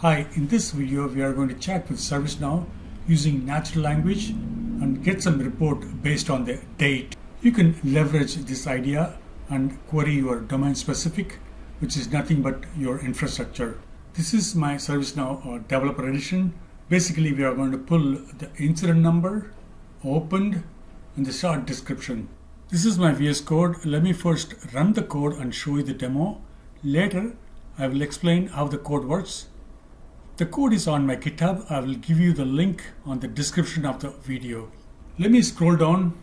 Hi, in this video we are going to chat with ServiceNow using natural language and get some report based on the date. You can leverage this idea and query your domain specific, which is nothing but your infrastructure. This is my ServiceNow developer edition. Basically, we are going to pull the incident number, opened, and the short description. This is my VS Code. Let me first run the code and show you the demo. Later, I will explain how the code works. The code is on my GitHub. I will give you the link on the description of the video. Let me scroll down.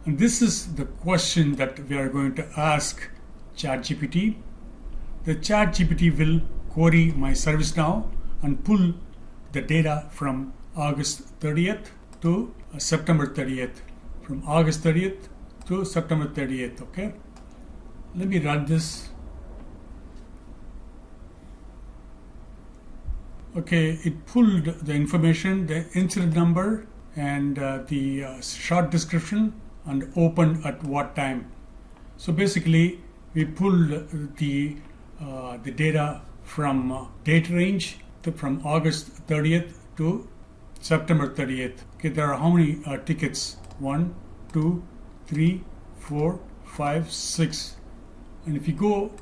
And this is the question that we are going to ask ChatGPT. The ChatGPT will query my ServiceNow and pull the data from August 30th to September 30th. From August 30th to September 30th, okay? Let me run this. Okay, it pulled the information, the incident number, and the short description, and opened at what time. So basically, we pulled the data from date range from August 30th to September 30th. Okay, there are how many tickets? 1, 2, 3, 4, 5, 6. And if you go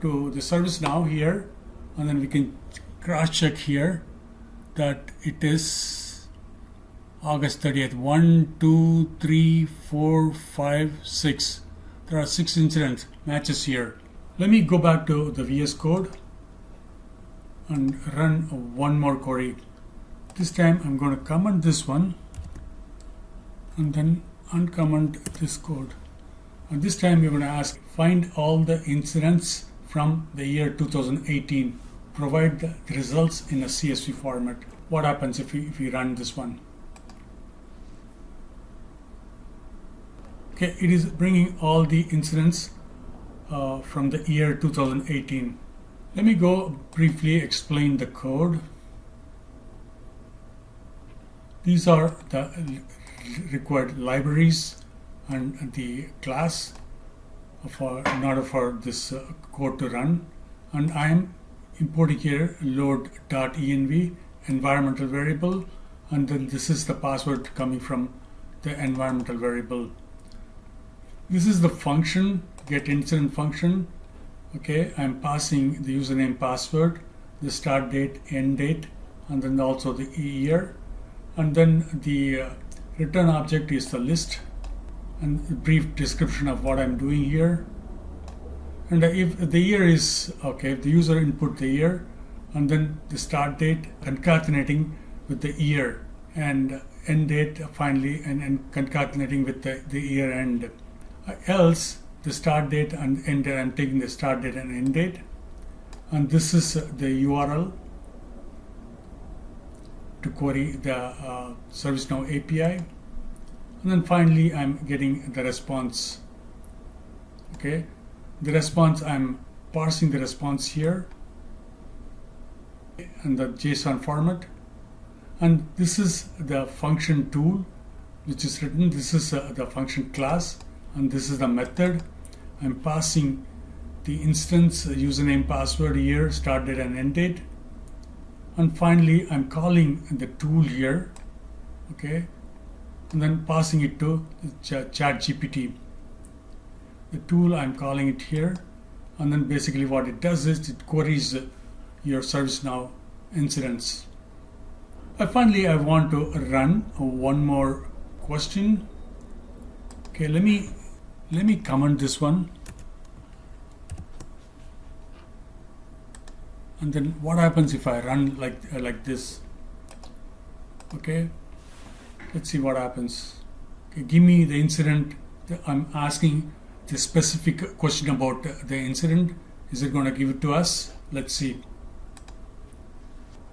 to the ServiceNow here, and then we can cross-check here that it is August 30th. 1, 2, 3, 4, 5, 6. There are 6 incidents matches here. Let me go back to the VS Code and run one more query. This time I'm going to comment this one and then uncomment this code. And this time we're going to ask find all the incidents from the year 2018. Provide the results in a CSV format. What happens if we run this one? Okay, it is bringing all the incidents from the year 2018. Let me go briefly explain the code. These are the required libraries and the class in order for this code to run. And I am importing here load.env environmental variable, and then this is the password coming from the environmental variable. This is the function, get incident function. Okay, I'm passing the username, password, the start date, end date, and then also the year. And then the return object is the list and a brief description of what I'm doing here. And if the year is, okay, if the user input the year, and then the start date concatenating with the year, and end date finally, and concatenating with the year end. Else, the start date and end date, I'm taking the start date and end date. And this is the URL to query the ServiceNow API. And then finally, I'm getting the response. Okay, the response, I'm parsing the response here in the JSON format. And this is the function tool, which is written. This is the function class, and this is the method. I'm passing the instance, username, password, year, start date, and end date. And finally, I'm calling the tool here, okay, and then passing it to ChatGPT. The tool, I'm calling it here, and then basically what it does is it queries your ServiceNow incidents. Finally, I want to run one more question. Okay, let me comment this one. And then what happens if I run like this? Okay, let's see what happens. Okay, give me the incident. I'm asking the specific question about the incident. Is it going to give it to us? Let's see.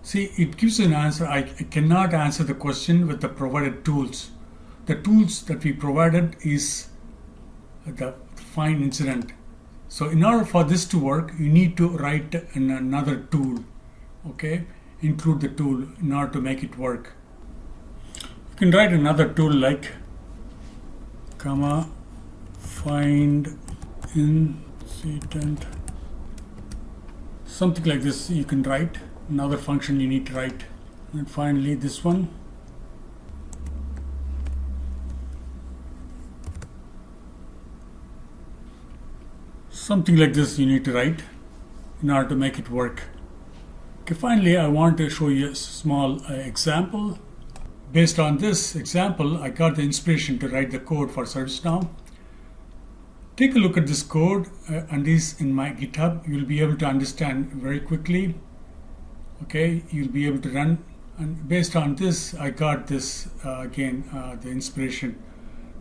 See, it gives an answer. I cannot answer the question with the provided tools. The tools that we provided is the find incident. So in order for this to work, you need to write another tool. Okay, include the tool in order to make it work. You can write another tool like comma find incident, something like this you can write, another function you need to write. And finally this one, something like this you need to write in order to make it work. Okay, finally I want to show you a small example. Based on this example, I got the inspiration to write the code for ServiceNow. Take a look at this code and this in my GitHub. You'll be able to understand very quickly. Okay, you'll be able to run, and based on this, I got this the inspiration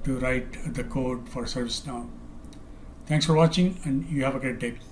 to write the code for ServiceNow. Thanks for watching, and you have a great day.